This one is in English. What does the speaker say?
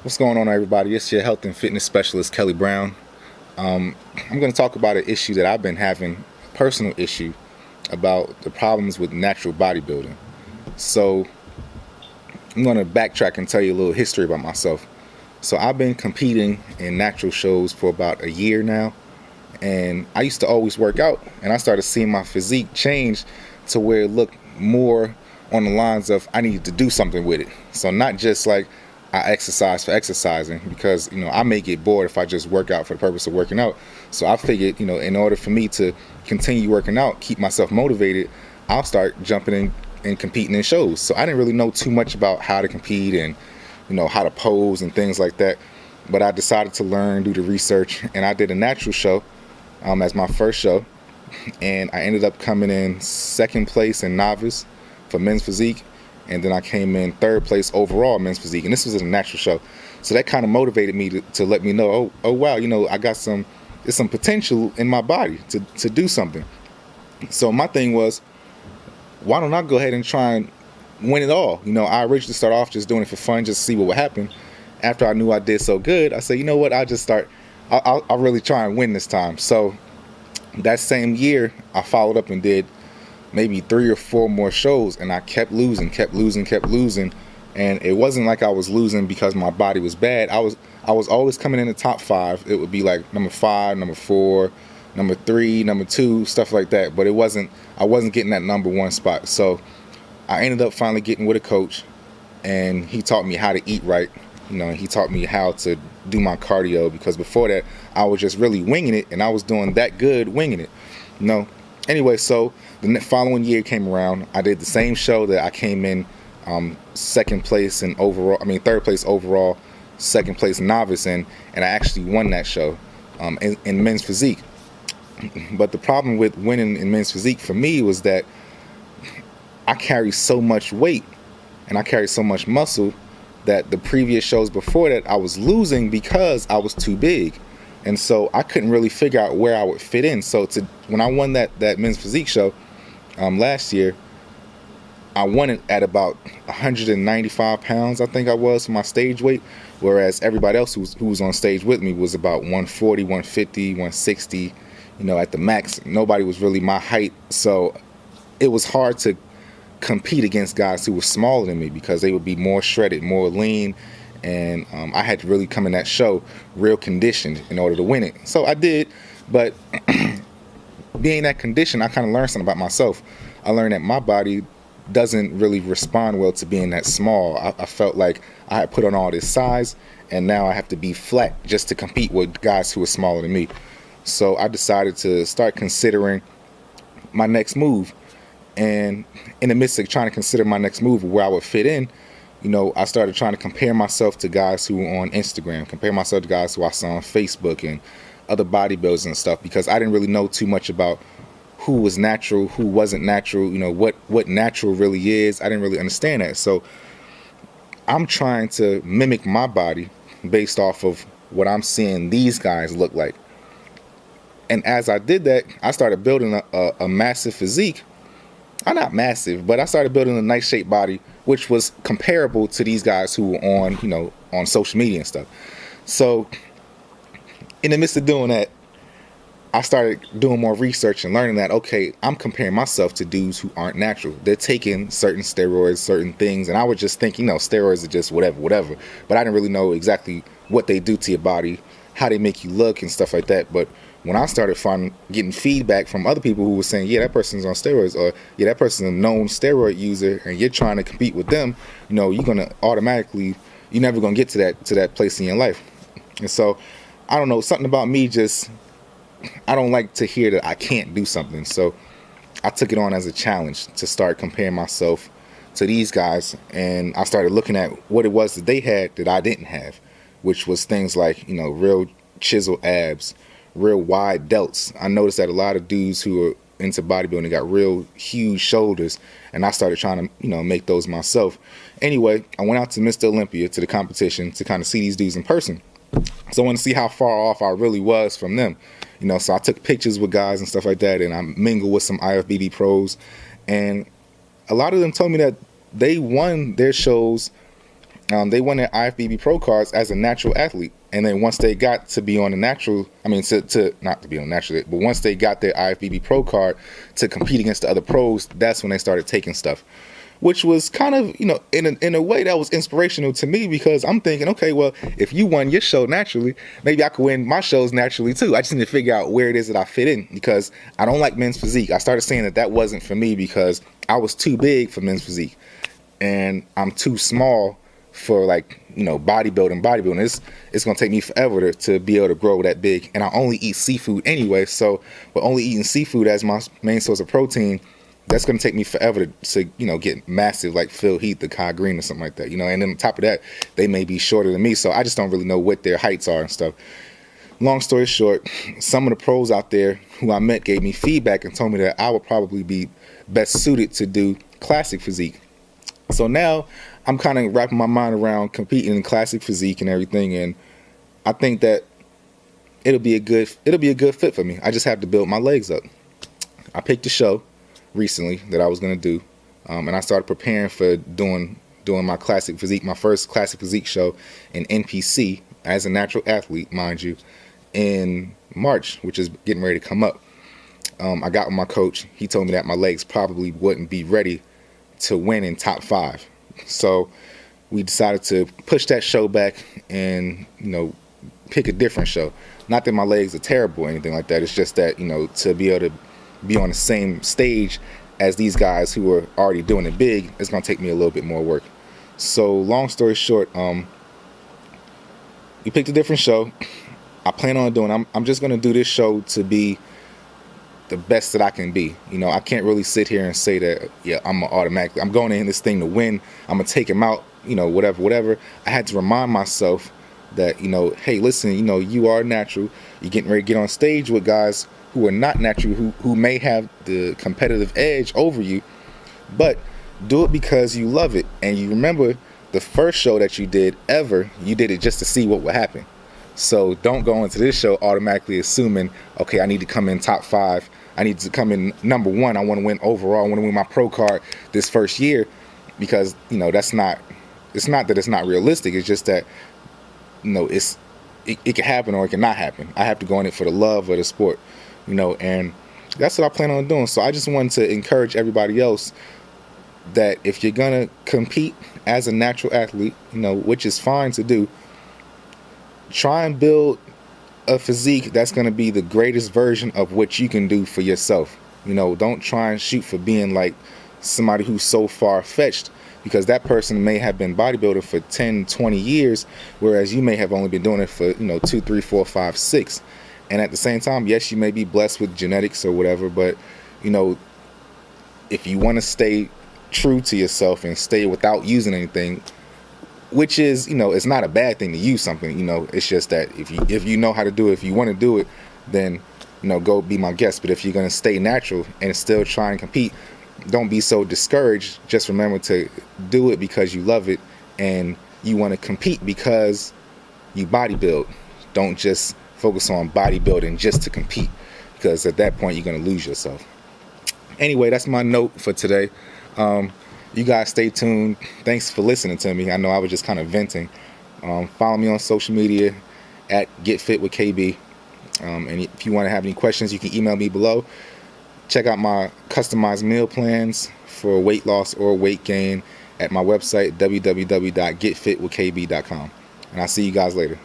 What's going on, everybody? It's your health and fitness specialist, Kelly Brown. I'm going to talk about an issue that I've been having, a personal issue, about the problems with natural bodybuilding. So I'm going to backtrack and tell you a little history about myself. So I've been competing in natural shows for about a year now, and I used to always work out, and I started seeing my physique change to where it looked more on the lines of I needed to do something with it. So not just like I exercise for exercising, because I may get bored if I just work out for the purpose of working out. So I figured, in order for me to continue working out, keep myself motivated, I'll start jumping in and competing in shows. So I didn't really know too much about how to compete and how to pose and things like that. But I decided to learn, do the research, and I did a natural show as my first show, and I ended up coming in second place in novice for men's physique, and then I came in third place overall men's physique, and this was a natural show. So that kind of motivated me to let me know, oh wow, I got there's some potential in my body to do something. So my thing was, why don't I go ahead and try and win it all? I originally started off just doing it for fun, just to see what would happen. After I knew I did so good, I said, you know what, I'll really try and win this time. So that same year, I followed up and did maybe 3 or 4 more shows, and I kept losing, and it wasn't like I was losing because my body was bad. I was always coming in the top 5. It would be like number 5, number 4, number 3, number 2, stuff like that. But I wasn't getting that number 1 spot. So I ended up finally getting with a coach, and he taught me how to eat right. He taught me how to do my cardio, because before that I was just really winging it, and I was doing that good winging it. Anyway, so the following year came around. I did the same show that I came in third place overall, second place novice in, and I actually won that show in men's physique. But the problem with winning in men's physique for me was that I carry so much weight and I carry so much muscle that the previous shows before that I was losing because I was too big. And so I couldn't really figure out where I would fit in. So when I won that men's physique show last year, I won it at about 195 pounds, I think I was, for my stage weight, whereas everybody else who was on stage with me was about 140, 150, 160, at the max. Nobody was really my height, so it was hard to compete against guys who were smaller than me, because they would be more shredded, more lean, and I had to really come in that show real conditioned in order to win it. So I did, but being that conditioned, I kind of learned something about myself. I learned that my body doesn't really respond well to being that small. I felt like I had put on all this size, and now I have to be flat just to compete with guys who are smaller than me. So I decided to start considering my next move. And in the midst of trying to consider my next move, where I would fit in, I started trying to compare myself to guys who were on Instagram, compare myself to guys who I saw on Facebook and other bodybuilders and stuff, because I didn't really know too much about who was natural, who wasn't natural, what natural really is. I didn't really understand that. So I'm trying to mimic my body based off of what I'm seeing these guys look like. And as I did that, I started building a massive physique. Not massive, but I started building a nice shaped body, which was comparable to these guys who were on social media and stuff. So in the midst of doing that, I started doing more research and learning that, okay, I'm comparing myself to dudes who aren't natural. They're taking certain steroids, certain things, and I was just thinking, steroids are just whatever. But I didn't really know exactly what they do to your body, how they make you look and stuff like that. But when I started getting feedback from other people who were saying, yeah, that person's on steroids, or yeah, that person's a known steroid user, and you're trying to compete with them, you're gonna automatically, you're never gonna get to that place in your life. And so, I don't know, something about me I don't like to hear that I can't do something. So I took it on as a challenge to start comparing myself to these guys, and I started looking at what it was that they had that I didn't have, which was things like, real chiseled abs, real wide delts. I noticed that a lot of dudes who are into bodybuilding got real huge shoulders, and I started trying to make those myself. Anyway, I went out to Mr. Olympia, to the competition, to kind of see these dudes in person. So I wanted to see how far off I really was from them. So I took pictures with guys and stuff like that, and I mingled with some IFBB pros, and a lot of them told me that they won their shows they won their IFBB pro cards as a natural athlete. And then once they got to be on the natural, not to be on natural, but once they got their IFBB pro card to compete against the other pros, that's when they started taking stuff. Which was kind of, in a way that was inspirational to me, because I'm thinking, okay, well, if you won your show naturally, maybe I could win my shows naturally too. I just need to figure out where it is that I fit in, because I don't like men's physique. I started saying that wasn't for me because I was too big for men's physique, and I'm too small for bodybuilding. It's gonna take me forever to be able to grow that big, and I only eat seafood anyway. So with only eating seafood as my main source of protein, that's gonna take me forever to get massive, like Phil Heath, the Kai Green or something like that. And then on top of that, they may be shorter than me, so I just don't really know what their heights are and stuff. Long story short, some of the pros out there who I met gave me feedback and told me that I would probably be best suited to do classic physique. So now I'm kind of wrapping my mind around competing in classic physique and everything, and I think that it'll be a good fit for me. I just have to build my legs up. I picked a show recently that I was gonna do, and I started preparing for doing my classic physique, my first classic physique show in NPC as a natural athlete, mind you, in March, which is getting ready to come up. I got with my coach. He told me that my legs probably wouldn't be ready to win in top 5. So we decided to push that show back and, pick a different show. Not that my legs are terrible or anything like that. It's just that, to be able to be on the same stage as these guys who are already doing it big, it's going to take me a little bit more work. So long story short, we picked a different show. I plan on doing, I'm just going to do this show to be the best that I can be. I can't really sit here and say that, I'm going in this thing to win. I'm going to take him out, whatever. I had to remind myself that, hey, listen, you are natural. You're getting ready to get on stage with guys who are not natural, who may have the competitive edge over you, but do it because you love it. And you remember the first show that you did ever, you did it just to see what would happen. So don't go into this show automatically assuming, okay, I need to come in top 5. I need to come in number 1. I want to win overall. I want to win my pro card this first year, because, it's not that it's not realistic. It's just that, it can happen or it cannot happen. I have to go in it for the love of the sport, and that's what I plan on doing. So I just wanted to encourage everybody else that if you're going to compete as a natural athlete, which is fine to do, try and build a physique that's going to be the greatest version of what you can do for yourself. Don't try and shoot for being like somebody who's so far-fetched, because that person may have been bodybuilding for 10, 20 years, whereas you may have only been doing it for, 2, 3, 4, 5, 6. And at the same time, yes, you may be blessed with genetics or whatever, but, if you want to stay true to yourself and stay without using anything, which is, it's not a bad thing to use something, it's just that if you know how to do it, if you want to do it, then, go be my guest. But if you're going to stay natural and still try and compete, don't be so discouraged. Just remember to do it because you love it and you want to compete because you bodybuild. Don't just focus on bodybuilding just to compete, because at that point you're going to lose yourself. Anyway, that's my note for today. You guys stay tuned. Thanks for listening to me. I know I was just kind of venting. Follow me on social media at GetFitWithKB. And if you want to have any questions, you can email me below. Check out my customized meal plans for weight loss or weight gain at my website, www.getfitwithkb.com. And I'll see you guys later.